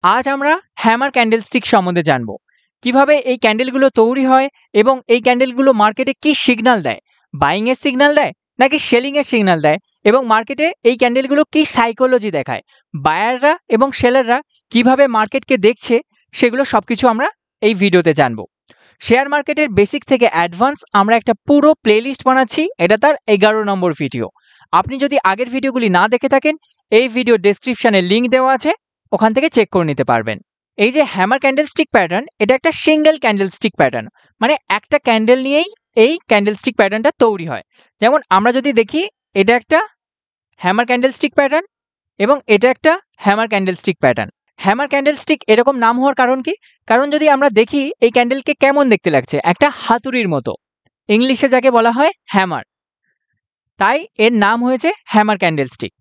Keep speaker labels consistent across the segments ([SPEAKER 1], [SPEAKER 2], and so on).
[SPEAKER 1] আজ আমরা hammer candlestick সম্বন্ধে জানব। কিভাবে এই ক্যান্ডেলগুলো তৈরি হয় এবং এই ক্যান্ডেলগুলো মার্কেটে কি সিগন্যাল দেয়, বাইং এর সিগন্যাল দেয় নাকি সেলিং এর সিগন্যাল দেয়, এবং মার্কেটে এই ক্যান্ডেলগুলো কি সাইকোলজি দেখায়, বায়াররা এবং সেলাররা কিভাবে মার্কেটকে দেখছে, সেগুলো সবকিছু আমরা এই ভিডিওতে জানবো। শেয়ার মার্কেটের বেসিক থেকে অ্যাডভান্স আমরা একটা পুরো প্লেলিস্ট বানাচ্ছি, এটা তার 11 নম্বর ভিডিও। আপনি যদি আগের ভিডিওগুলি না দেখে থাকেন, এই ভিডিও ডেসক্রিপশনে লিঙ্ক দেওয়া আছে, ওখান থেকে চেক করে নিতে পারবেন। এই যে হ্যামার ক্যান্ডেলস্টিক প্যাটার্ন, এটা একটা সিঙ্গেল ক্যান্ডেলস্টিক প্যাটার্ন, মানে একটা ক্যান্ডেল নিয়েই এই ক্যান্ডেলস্টিক প্যাটার্নটা তৈরি হয়। যেমন আমরা যদি দেখি, এটা একটা হ্যামার ক্যান্ডেলস্টিক প্যাটার্ন এবং এটা একটা hammer candlestick pattern. Hammer candlestick এরকম নাম হওয়ার কারণ কি? কারণ যদি আমরা দেখি এই ক্যান্ডেলকে কেমন দেখতে লাগছে, একটা হাতুড়ির মতো, ইংলিশে যাকে বলা হয় হ্যামার, তাই এর নাম হয়েছে হ্যামার ক্যান্ডেলস্টিক।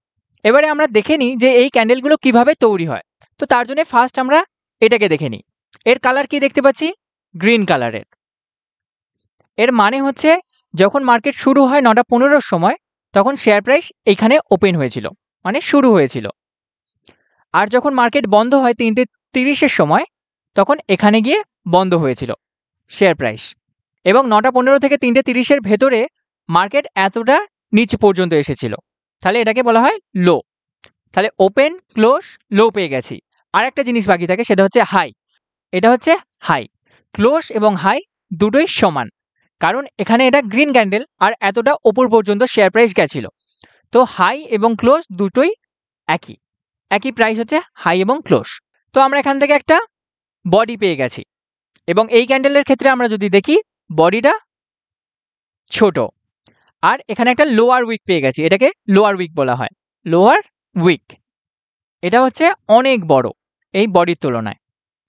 [SPEAKER 1] এবারে আমরা দেখে নিই যে এই ক্যান্ডেলগুলো কিভাবে তৈরি হয়। তো তার জন্য ফার্স্ট আমরা এটাকে দেখে নিই। এর কালার কি দেখতে পাচ্ছি? গ্রিন কালারের। এর মানে হচ্ছে যখন মার্কেট শুরু হয় 9:15 সময়, তখন শেয়ার প্রাইস এইখানে ওপেন হয়েছিল, মানে শুরু হয়েছিল। আর যখন মার্কেট বন্ধ হয় 3:30 সময়, তখন এখানে গিয়ে বন্ধ হয়েছিল শেয়ার প্রাইস। এবং 9:15 থেকে 3:30 ভেতরে মার্কেট এতটা নিচ পর্যন্ত এসেছিল, তাহলে এটাকে বলা হয় লো। তাহলে ওপেন, ক্লোজ, লো পেয়ে গেছি। আর একটা জিনিস বাকি থাকে, সেটা হচ্ছে হাই। এটা হচ্ছে হাই। ক্লোজ এবং হাই দুটোই সমান, কারণ এখানে এটা গ্রিন ক্যান্ডেল আর এতটা ওপর পর্যন্ত শেয়ার প্রাইস গেছিল। তো হাই এবং ক্লোজ দুটোই একই একই প্রাইস হচ্ছে হাই এবং ক্লোজ। তো আমরা এখান থেকে একটা বডি পেয়ে গেছি, এবং এই ক্যান্ডেলের ক্ষেত্রে আমরা যদি দেখি, বডিটা ছোট। আর এখানে একটা লোয়ার উইক পেয়ে গেছি, এটাকে লোয়ার উইক বলা হয়, লোয়ার উইক। এটা হচ্ছে অনেক বড় এই বডির তুলনায়।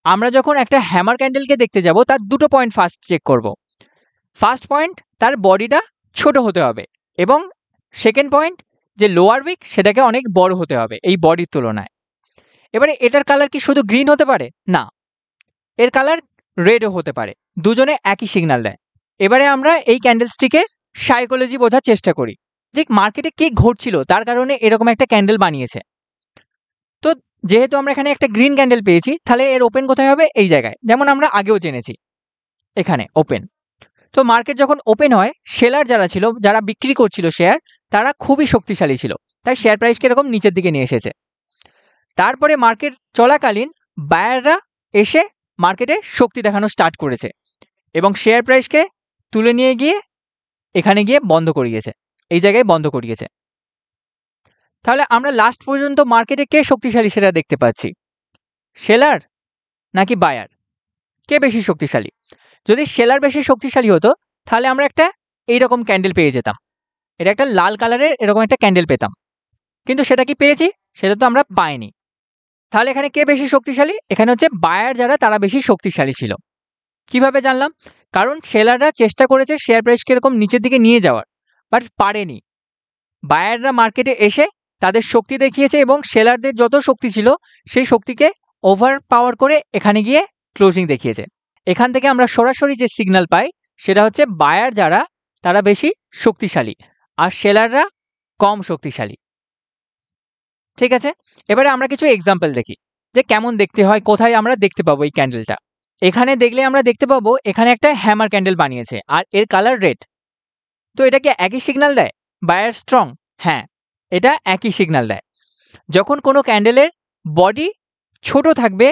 [SPEAKER 1] আমরা যখন একটা হ্যামার ক্যান্ডেলকে দেখতে যাব, তার দুটো পয়েন্ট ফার্স্ট চেক করব। ফার্স্ট পয়েন্ট, তার বডিটা ছোট হতে হবে, এবং সেকেন্ড পয়েন্ট, যে লোয়ার উইক সেটাকে অনেক বড় হতে হবে এই বডির তুলনায়। এবারে এটার কালার কি শুধু গ্রিন হতে পারে? না, এর কালার রেডও হতে পারে। দুজনে একই সিগন্যাল দেয়। এবারে আমরা এই ক্যান্ডেলস্টিকের সাইকোলজি বোঝার চেষ্টা করি, যে মার্কেটে কি ঘটছিল, তার কারণে এরকম একটা ক্যান্ডেল বানিয়েছে। তো যেহেতু আমরা এখানে একটা গ্রিন ক্যান্ডেল পেয়েছি, তাহলে এর ওপেন কোথায় হবে? এই জায়গায়, যেমন আমরা আগেও জেনেছি, এখানে ওপেন। তো মার্কেট যখন ওপেন হয়, সেলার যারা ছিল, যারা বিক্রি করছিল শেয়ার, তারা খুবই শক্তিশালী ছিল, তাই শেয়ার প্রাইসকে এরকম নিচের দিকে নিয়ে এসেছে। তারপরে মার্কেট চলাকালীন বায়াররা এসে মার্কেটে শক্তি দেখানো স্টার্ট করেছে, এবং শেয়ার প্রাইসকে তুলে নিয়ে গিয়ে এখানে গিয়ে বন্ধ করিয়েছে, এই জায়গায় বন্ধ করিয়েছে। তাহলে আমরা লাস্ট পর্যন্ত মার্কেটে কে শক্তিশালী সেটা দেখতে পাচ্ছি, সেলার নাকি বায়ার? কে বেশি শক্তিশালী? যদি সেলার বেশি শক্তিশালী হতো, তাহলে আমরা একটা এইরকম ক্যান্ডেল পেয়ে যেতাম, এটা একটা লাল কালারের এরকম একটা ক্যান্ডেল পেতাম। কিন্তু সেটা কি পেয়েছি? সেটা তো আমরা পাইনি। তাহলে এখানে কে বেশি শক্তিশালী? এখানে হচ্ছে বায়ার, যারা তারা বেশি শক্তিশালী ছিল। কিভাবে জানলাম? কারণ সেলাররা চেষ্টা করেছে শেয়ার প্রাইসকে এরকম নিচের দিকে নিয়ে যাওয়ার, বাট পারেনি। বায়াররা মার্কেটে এসে তাদের শক্তি দেখিয়েছে, এবং সেলারদের যত শক্তি ছিল সেই শক্তিকে ওভার পাওয়ার করে এখানে গিয়ে ক্লোজিং দেখিয়েছে। এখান থেকে আমরা সরাসরি যে সিগন্যাল পাই, সেটা হচ্ছে বায়ার যারা, তারা বেশি শক্তিশালী, আর সেলাররা কম শক্তিশালী। ঠিক আছে, এবারে আমরা কিছু এক্সাম্পল দেখি যে কেমন দেখতে হয়, কোথায় আমরা দেখতে পাবো এই ক্যান্ডেলটা। এখানে দেখলে আমরা দেখতে পাবো এখানে একটা হ্যামার ক্যান্ডেল বানিয়েছে, আর এর কালার রেড। তো এটা কি একই সিগন্যাল দেয় বায়ার স্ট্রং? হ্যাঁ, এটা একই সিগন্যাল দেয়। যখন কোনো ক্যান্ডেলের বডি ছোট থাকবে,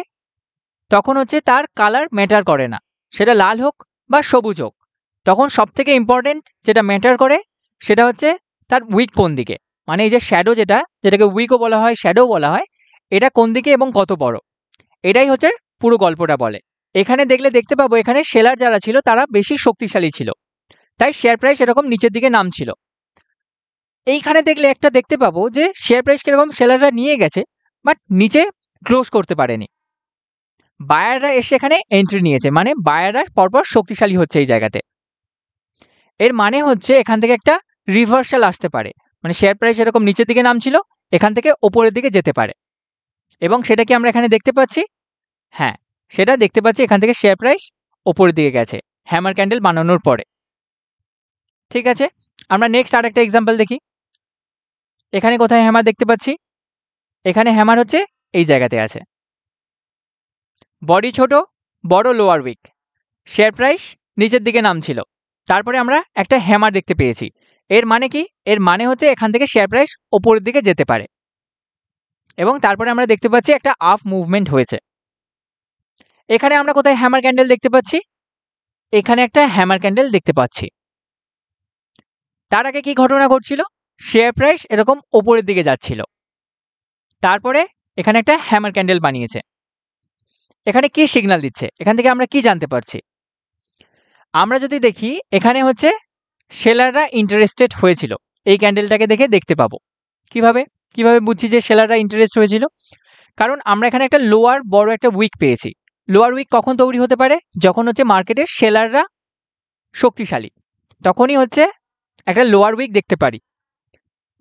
[SPEAKER 1] তখন হচ্ছে তার কালার ম্যাটার করে না, সেটা লাল হোক বা সবুজ হোক। তখন সব থেকে ইম্পর্টেন্ট যেটা ম্যাটার করে, সেটা হচ্ছে তার উইক কোন দিকে, মানে এই যে শ্যাডো, যেটাকে উইকও বলা হয়, শ্যাডো বলা হয়, এটা কোন দিকে এবং কত বড়, এটাই হচ্ছে পুরো গল্পটা বলে। এখানে দেখলে দেখতে পাবো এখানে সেলার যারা ছিল তারা বেশি শক্তিশালী ছিল, তাই শেয়ার প্রাইস এরকম নিচের দিকে নামছিল। এইখানে দেখলে একটা দেখতে পাবো যে শেয়ার প্রাইস কিরকম সেলাররা নিয়ে গেছে, বাট নিচে ক্লোজ করতে পারেনি। বায়াররা এসে এখানে এন্ট্রি নিয়েছে, মানে বায়াররা পরপর শক্তিশালী হচ্ছে এই জায়গাতে। এর মানে হচ্ছে এখান থেকে একটা রিভার্সাল আসতে পারে, মানে শেয়ার প্রাইস এরকম নিচের দিকে নামছিল, এখান থেকে ওপরের দিকে যেতে পারে। এবং সেটা কি আমরা এখানে দেখতে পাচ্ছি? হ্যাঁ, সেটা দেখতে পাচ্ছি, এখান থেকে শেয়ার প্রাইস ওপরের দিকে গেছে হ্যামার ক্যান্ডেল বানানোর পরে। ঠিক আছে, আমরা নেক্সট আরেকটা এক্সাম্পল দেখি। এখানে কোথায় হ্যামার দেখতে পাচ্ছি? এখানে হ্যামার হচ্ছে এই জায়গাতে আছে। বডি ছোট, বড় লোয়ার উইক, শেয়ার প্রাইস নিচের দিকে নামছিল, তারপরে আমরা একটা হ্যামার দেখতে পেয়েছি। এর মানে কি? এর মানে হচ্ছে এখান থেকে শেয়ার প্রাইস ওপরের দিকে যেতে পারে, এবং তারপরে আমরা দেখতে পাচ্ছি একটা আপ মুভমেন্ট হয়েছে। এখানে আমরা কোথায় হ্যামার ক্যান্ডেল দেখতে পাচ্ছি? এখানে একটা হ্যামার ক্যান্ডেল দেখতে পাচ্ছি। তার আগে কি ঘটনা ঘটছিল? শেয়ার প্রাইস এরকম ওপরের দিকে যাচ্ছিল, তারপরে এখানে একটা হ্যামার ক্যান্ডেল বানিয়েছে। এখানে কি সিগন্যাল দিচ্ছে? এখান থেকে আমরা কি জানতে পারছি? আমরা যদি দেখি, এখানে হচ্ছে সেলাররা ইন্টারেস্টেড হয়েছিল। এই ক্যান্ডেলটাকে দেখে দেখতে পাবো। কিভাবে কিভাবে বুঝছি যে সেলাররা ইন্টারেস্ট হয়েছিল? কারণ আমরা এখানে একটা লোয়ার বড় একটা উইক পেয়েছি। লোয়ার উইক কখন তৈরি হতে পারে? যখন হচ্ছে মার্কেটে সেলাররা শক্তিশালী, তখনই হচ্ছে একটা লোয়ার উইক দেখতে পারি।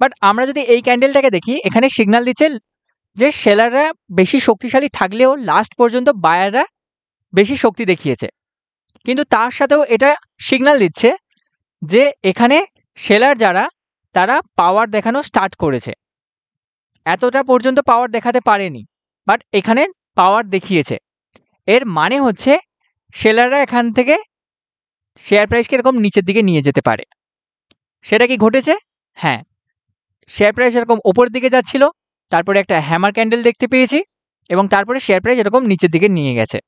[SPEAKER 1] বাট আমরা যদি এই ক্যান্ডেলটাকে দেখি, এখানে সিগন্যাল দিচ্ছে যে সেলাররা বেশি শক্তিশালী থাকলেও লাস্ট পর্যন্ত বায়াররা বেশি শক্তি দেখিয়েছে। কিন্তু তার সাথেও এটা সিগন্যাল দিচ্ছে যে এখানে সেলার যারা, তারা পাওয়ার দেখানো স্টার্ট করেছে। এতটা পর্যন্ত পাওয়ার দেখাতে পারেনি, বাট এখানে পাওয়ার দেখিয়েছে। এর মানে হচ্ছে সেলাররা এখান থেকে শেয়ার প্রাইসকে এরকম নিচের দিকে নিয়ে যেতে পারে। সেটা কি ঘটেছে? হ্যাঁ, শেয়ার প্রাইস এরকম ওপরের দিকে যাচ্ছিল, তারপরে একটা হ্যামার ক্যান্ডেল দেখতে পেয়েছি, এবং তারপরে শেয়ার প্রাইস এরকম নিচের দিকে নিয়ে গেছে।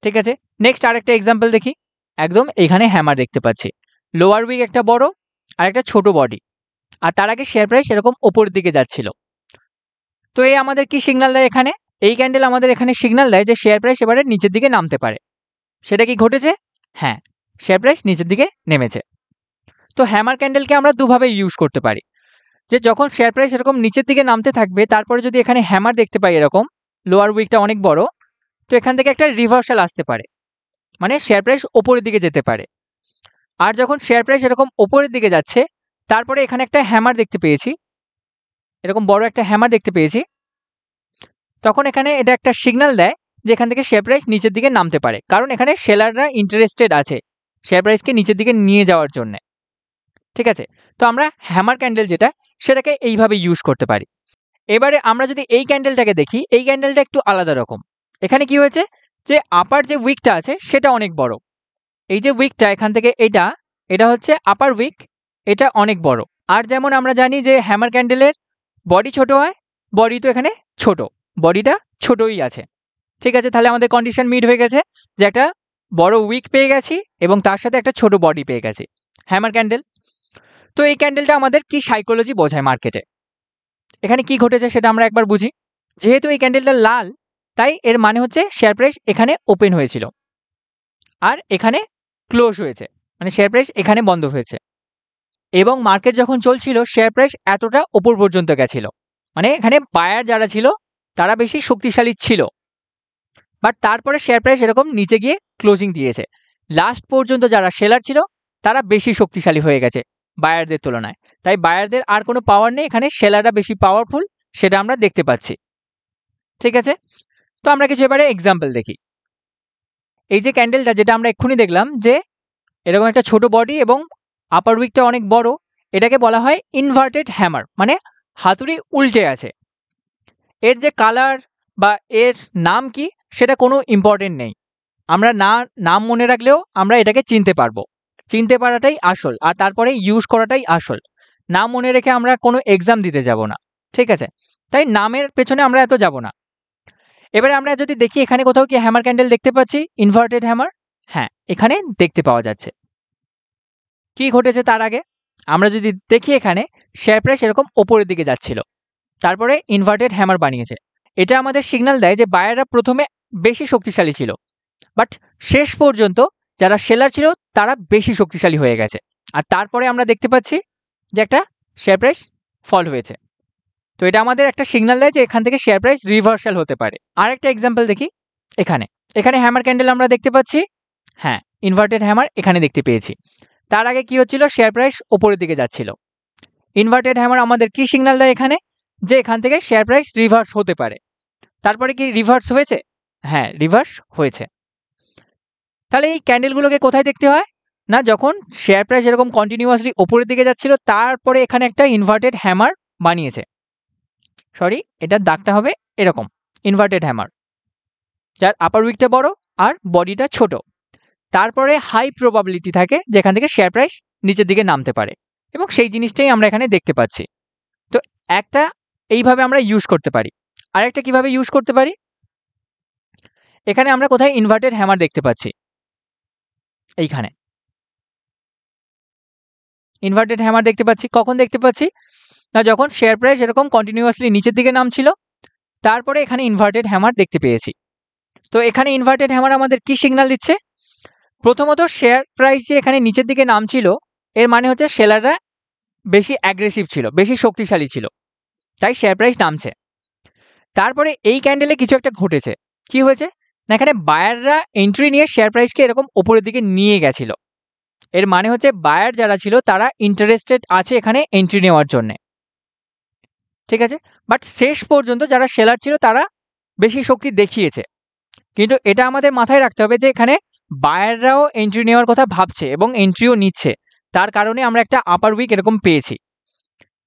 [SPEAKER 1] ঠিক আছে, নেক্সট আরেকটা এক্সাম্পল দেখি। একদম এখানে হ্যামার দেখতে পাচ্ছি, লোয়ার উইক একটা বড় আর একটা ছোট বডি, আর তার আগে শেয়ার প্রাইস এরকম ওপরের দিকে যাচ্ছিল। তো এই আমাদের কি সিগন্যাল দেয়? এখানে এই ক্যান্ডেল আমাদের এখানে সিগন্যাল দেয় যে শেয়ার প্রাইস এবারে নিচের দিকে নামতে পারে। সেটা কি ঘটেছে? হ্যাঁ, শেয়ার প্রাইস নিচের দিকে নেমেছে। তো হ্যামার ক্যান্ডেলকে আমরা দুভাবে ইউজ করতে পারি। যে যখন শেয়ার প্রাইস এরকম নিচের দিকে নামতে থাকবে, তারপরে যদি এখানে হ্যামার দেখতে পাই এরকম, লোয়ার উইকটা অনেক বড়, তো এখান থেকে একটা রিভার্সাল আসতে পারে, মানে শেয়ার প্রাইস ওপরের দিকে যেতে পারে। আর যখন শেয়ার প্রাইস এরকম ওপরের দিকে যাচ্ছে, তারপরে এখানে একটা হ্যামার দেখতে পেয়েছি, এরকম বড় একটা হ্যামার দেখতে পেয়েছি, তখন এখানে এটা একটা সিগন্যাল দেয় যে এখান থেকে শেয়ার প্রাইস নিচের দিকে নামতে পারে, কারণ এখানে সেলাররা ইন্টারেস্টেড আছে শেয়ার প্রাইসকে নিচের দিকে নিয়ে যাওয়ার জন্য। ঠিক আছে, তো আমরা হ্যামার ক্যান্ডেল যেটা, সেটাকে এইভাবে ইউজ করতে পারি। এবারে আমরা যদি এই ক্যান্ডেলটাকে দেখি, এই ক্যান্ডেলটা একটু আলাদা রকম। এখানে কি হয়েছে? যে আপার যে উইকটা আছে সেটা অনেক বড়। এই যে উইকটা এখান থেকে এটা হচ্ছে আপার উইক, এটা অনেক বড়। আর যেমন আমরা জানি যে হ্যামার ক্যান্ডেলের বডি ছোট হয়, বডি তো এখানে ছোট, বডিটা ছোটই আছে। ঠিক আছে, তাহলে আমাদের কন্ডিশন মিট হয়ে গেছে যে একটা বড় উইক পেয়ে গেছি এবং তার সাথে একটা ছোট বডি পেয়ে গেছি, হ্যামার ক্যান্ডেল। তো এই ক্যান্ডেলটা আমাদের কি সাইকোলজি বোঝায় মার্কেটে? এখানে কি ঘটেছে সেটা আমরা একবার বুঝি। যেহেতু এই ক্যান্ডেলটা লাল, তাই এর মানে হচ্ছে শেয়ার প্রাইস এখানে ওপেন হয়েছিল আর এখানে ক্লোজ হয়েছে, মানে শেয়ার প্রাইস এখানে বন্ধ হয়েছে। এবং মার্কেট যখন চলছিল, শেয়ার প্রাইস এতটা ওপর পর্যন্ত গেছিল, মানে এখানে বায়ার যারা ছিল তারা বেশি শক্তিশালী ছিল। বাট তারপরে শেয়ার প্রাইস এরকম নিচে গিয়ে ক্লোজিং দিয়েছে। লাস্ট পর্যন্ত যারা সেলার ছিল তারা বেশি শক্তিশালী হয়ে গেছে বায়ারদের তুলনায়। তাই বায়ারদের আর কোনো পাওয়ার নেই, এখানে সেলাররা বেশি পাওয়ারফুল, সেটা আমরা দেখতে পাচ্ছি। ঠিক আছে, তো আমরা কিছু এবারে এক্সাম্পল দেখি। এই যে ক্যান্ডেলটা যেটা আমরা এক্ষুনি দেখলাম, যে এরকম একটা ছোট বডি এবং আপার উইকটা অনেক বড়, এটাকে বলা হয় ইনভার্টেড হ্যামার, মানে হাতুড়ি উল্টে আছে। এর যে কালার বা এর নাম কি সেটা কোনো ইম্পর্টেন্ট নেই, আমরা নাম মনে রাখলেও আমরা এটাকে চিনতে পারবো। চিনতে পারাটাই আসল, আর তারপরে ইউজ করাটাই আসল। নাম মনে রেখে আমরা কোনো এক্সাম দিতে যাব না। ঠিক আছে, তাই নামের পেছনে আমরা এত যাব না। এবারে আমরা যদি দেখি এখানে কোথাও কি হ্যামার ক্যান্ডেল দেখতে পাচ্ছি, ইনভার্টেড হ্যামার? হ্যাঁ, এখানে দেখতে পাওয়া যাচ্ছে। কি ঘটেছে তার আগে আমরা যদি দেখি, এখানে শেয়ার প্রাইস এরকম ওপরের দিকে যাচ্ছিল, তারপরে ইনভার্টেড হ্যামার বানিয়েছে। এটা আমাদের সিগন্যাল দেয় যে বায়াররা প্রথমে বেশি শক্তিশালী ছিল, বাট শেষ পর্যন্ত যারা সেলার ছিল তারা বেশি শক্তিশালী হয়ে গেছে। আর তারপরে আমরা দেখতে পাচ্ছি যে একটা শেয়ার প্রাইস ফল হয়েছে। তো এটা আমাদের একটা সিগন্যাল দেয় যে এখান থেকে শেয়ার প্রাইস রিভার্সাল হতে পারে। আর একটা এক্সাম্পল দেখি। এখানে হ্যামার ক্যান্ডেল আমরা দেখতে পাচ্ছি, হ্যাঁ, ইনভার্টেড হ্যামার এখানে দেখতে পেয়েছি। তার আগে কি হচ্ছিল? শেয়ার প্রাইস ওপরের দিকে যাচ্ছিল। ইনভার্টেড হ্যামার আমাদের কি সিগন্যাল দেয় এখানে? যে এখান থেকে শেয়ার প্রাইস রিভার্স হতে পারে। তারপরে কি রিভার্স হয়েছে? হ্যাঁ, রিভার্স হয়েছে। তাহলে এই ক্যান্ডেলগুলোকে কোথায় দেখতে হয়? না, যখন শেয়ার প্রাইস এরকম কন্টিনিউয়াসলি ওপরের দিকে যাচ্ছিল, তারপরে এখানে একটা ইনভার্টেড হ্যামার বানিয়েছে। সরি, এটার দাগটা হবে এরকম, ইনভার্টেড হ্যামার। যার আপার উইকটা বড় আর বডিটা ছোট। তারপরে হাই প্রবাবিলিটি থাকে যেখান থেকে শেয়ার প্রাইস নিচের দিকে নামতে পারে, এবং সেই জিনিসটাই আমরা এখানে দেখতে পাচ্ছি। তো একটা এইভাবে আমরা ইউজ করতে পারি। আরেকটা কিভাবে ইউজ করতে পারি, এখানে আমরা কোথায় ইনভার্টেড হ্যামার দেখতে পাচ্ছি, এইখানে ইনভার্টেড হ্যামার দেখতে পাচ্ছি। কখন দেখতে পাচ্ছি না, যখন শেয়ার প্রাইস এরকম কন্টিনিউয়াসলি নিচের দিকে নামছিল, তারপরে এখানে ইনভার্টেড হ্যামার দেখতে পেয়েছি। তো এখানে ইনভার্টেড হ্যামার আমাদের কি সিগন্যাল দিচ্ছে? প্রথমত শেয়ার প্রাইস যে এখানে নিচের দিকে নামছিল, এর মানে হচ্ছে সেলাররা বেশি অ্যাগ্রেসিভ ছিল, বেশি শক্তিশালী ছিল, তাই শেয়ার প্রাইস নামছে। তারপরে এই ক্যান্ডেলে কিছু একটা ঘটেছে। কি হয়েছে না, এখানে বায়াররা এন্ট্রি নিয়ে শেয়ার প্রাইসকে এরকম ওপরের দিকে নিয়ে গেছিল। এর মানে হচ্ছে বায়ার যারা ছিল তারা ইন্টারেস্টেড আছে এখানে এন্ট্রি নেওয়ার জন্য, ঠিক আছে। বাট শেষ পর্যন্ত যারা সেলার ছিল তারা বেশি শক্তি দেখিয়েছে। কিন্তু এটা আমাদের মাথায় রাখতে হবে যে এখানে বায়াররাও এন্ট্রি নেওয়ার কথা ভাবছে এবং এন্ট্রিও নিচ্ছে, তার কারণে আমরা একটা আপার উইক এরকম পেয়েছি।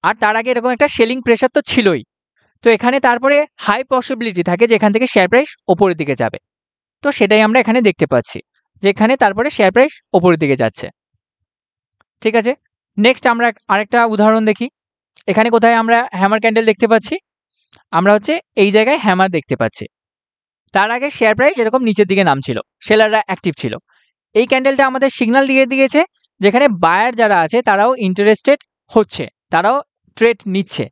[SPEAKER 1] আর তার আগে এরকম একটা সেলিং প্রেশার তো ছিলই। তো এখানে তারপরে হাই পসিবিলিটি থাকে যে এখান থেকে শেয়ার প্রাইস ওপরের দিকে যাবে। তো সেটাই আমরা এখানে দেখতে পাচ্ছি যে এখানে তারপরে শেয়ার প্রাইস ওপরের দিকে যাচ্ছে, ঠিক আছে। নেক্সট আমরা আরেকটা উদাহরণ দেখি। এখানে কোথায় আমরা হ্যামার ক্যান্ডেল দেখতে পাচ্ছি? আমরা হচ্ছে এই জায়গায় হ্যামার দেখতে পাচ্ছি। তার আগে শেয়ার প্রাইস এরকম নিচের দিকে নামছিল, সেলাররা অ্যাক্টিভ ছিল। এই ক্যান্ডেলটা আমাদের সিগন্যাল দিয়ে দিয়েছে যেখানে বায়ার যারা আছে তারাও ইন্টারেস্টেড হচ্ছে, তারাও ট্রেড নিচ্ছে।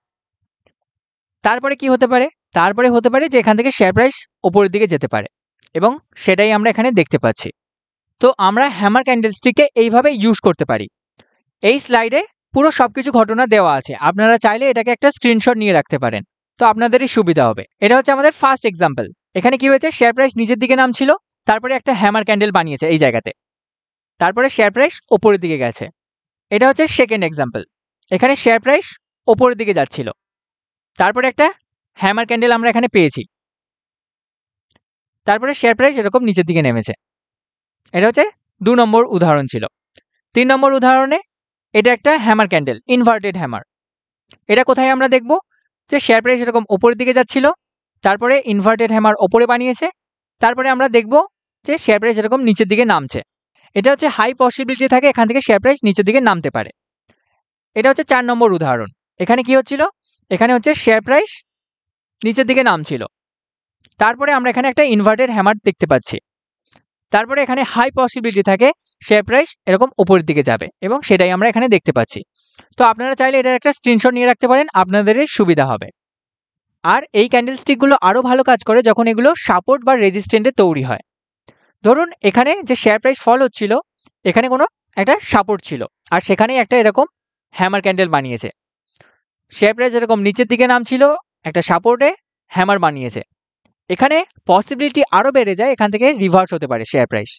[SPEAKER 1] তারপরে কি হতে পারে? তারপরে হতে পারে যে এখান থেকে শেয়ার প্রাইস ওপরের দিকে যেতে পারে, এবং সেটাই আমরা এখানে দেখতে পাচ্ছি। তো আমরা হ্যামার ক্যান্ডেলস্টিককে এইভাবে ইউজ করতে পারি। এই স্লাইডে পুরো সবকিছু ঘটনা দেওয়া আছে, আপনারা চাইলে এটাকে একটা স্ক্রিনশট নিয়ে রাখতে পারেন, তো আপনাদেরই সুবিধা হবে। এটা হচ্ছে আমাদের ফার্স্ট এক্সাম্পল। এখানে কি হয়েছে, শেয়ার প্রাইস নিচের দিকে নামছিল, তারপরে একটা হ্যামার ক্যান্ডেল বানিয়েছে এই জায়গাতে, তারপরে শেয়ার প্রাইস ওপরের দিকে গেছে। এটা হচ্ছে সেকেন্ড এক্সাম্পল। এখানে শেয়ার প্রাইস ওপরের দিকে যাচ্ছিল, তারপরে একটা হ্যামার ক্যান্ডেল আমরা এখানে পেয়েছি, তারপরে শেয়ার প্রাইস এরকম নিচের দিকে নেমেছে। এটা হচ্ছে 2 নম্বর উদাহরণ ছিল। 3 নম্বর উদাহরণে এটা একটা হ্যামার ক্যান্ডেল, ইনভার্টেড হ্যামার। এটা কোথায় আমরা দেখব যে শেয়ার প্রাইস এরকম ওপরের দিকে যাচ্ছিল, তারপরে ইনভার্টেড হ্যামার ওপরে বানিয়েছে, তারপরে আমরা দেখব যে শেয়ার প্রাইস এরকম নিচের দিকে নামছে। এটা হচ্ছে হাই পসিবিলিটি থাকে এখান থেকে শেয়ার প্রাইস নিচের দিকে নামতে পারে। এটা হচ্ছে 4 নম্বর উদাহরণ। এখানে কি হচ্ছিল, এখানে হচ্ছে শেয়ার প্রাইস নিচের দিকে নামছিল, তারপরে আমরা এখানে একটা ইনভার্টেড হ্যামার দেখতে পাচ্ছি, তারপরে এখানে হাই পসিবিলিটি থাকে শেয়ার প্রাইস এরকম ওপরের দিকে যাবে, এবং সেটাই আমরা এখানে দেখতে পাচ্ছি। তো আপনারা চাইলে এটার একটা স্ক্রিনশট নিয়ে রাখতে পারেন, আপনাদেরই সুবিধা হবে। আর এই ক্যান্ডেলস্টিকগুলো আরও ভালো কাজ করে যখন এগুলো সাপোর্ট বা রেজিস্ট্যান্টে তৈরি হয়। ধরুন এখানে যে শেয়ার প্রাইস ফল হচ্ছিল, এখানে কোনো একটা সাপোর্ট ছিল, আর সেখানেই একটা এরকম হ্যামার ক্যান্ডেল বানিয়েছে। শেয়ার প্রাইস এরকম নিচের দিকে নামছিল, একটা সাপোর্টে হ্যামার বানিয়েছে। এখানে পসিবিলিটি আরও বেড়ে যায় এখান থেকে রিভার্স হতে পারে শেয়ার প্রাইস।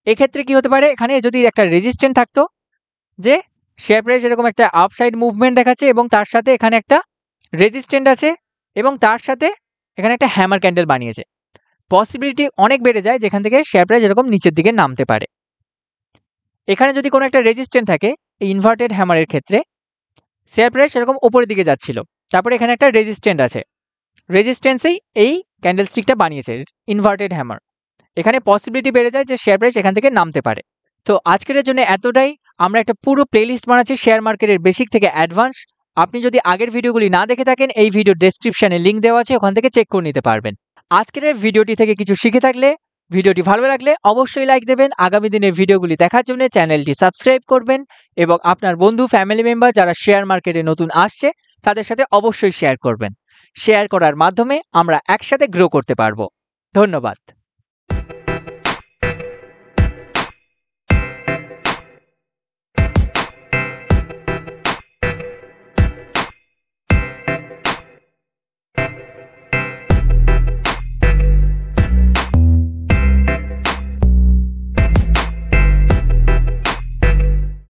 [SPEAKER 1] এক্ষেত্রে কি হতে পারে, এখানে যদি একটা রেজিস্ট্যান্ট থাকতো যে শেয়ার প্রাইস এরকম একটা আপসাইড মুভমেন্ট দেখাচ্ছে এবং তার সাথে এখানে একটা রেজিস্ট্যান্ট আছে এবং তার সাথে এখানে একটা হ্যামার ক্যান্ডেল বানিয়েছে, পসিবিলিটি অনেক বেড়ে যায় যেখান থেকে শেয়ার প্রাইস এরকম নিচের দিকে নামতে পারে। এখানে যদি কোনো একটা রেজিস্ট্যান্ট থাকে, এই ইনভার্টেড হ্যামারের ক্ষেত্রে শেয়ার প্রাইস এরকম ওপরের দিকে যাচ্ছিল, তারপরে এখানে একটা রেজিস্ট্যান্ট আছে, রেজিস্ট্যান্সেই এই ক্যান্ডেলস্টিকটা বানিয়েছে ইনভার্টেড হ্যামার। এখানে পসিবিলিটি বেড়ে যায় যে শেয়ার প্রাইস এখান থেকে নামতে পারে। তো আজকের জন্য এতটাই। আমরা একটা পুরো প্লেলিস্ট বানাচ্ছি শেয়ার মার্কেটের বেসিক থেকে অ্যাডভান্স। আপনি যদি আগের ভিডিওগুলি না দেখে থাকেন, এই ভিডিও ডেসক্রিপশনে লিঙ্ক দেওয়া আছে, ওখান থেকে চেক করে নিতে পারবেন। আজকের ভিডিওটি থেকে কিছু শিখে থাকলে, ভিডিওটি ভালো লাগলে অবশ্যই লাইক দেবেন। আগামী দিনের ভিডিওগুলি দেখার জন্য চ্যানেলটি সাবস্ক্রাইব করবেন, এবং আপনার বন্ধু ফ্যামিলি মেম্বার যারা শেয়ার মার্কেটে নতুন আসছে তাদের সাথে অবশ্যই শেয়ার করবেন। শেয়ার করার মাধ্যমে আমরা একসাথে গ্রো করতে পারবো। ধন্যবাদ।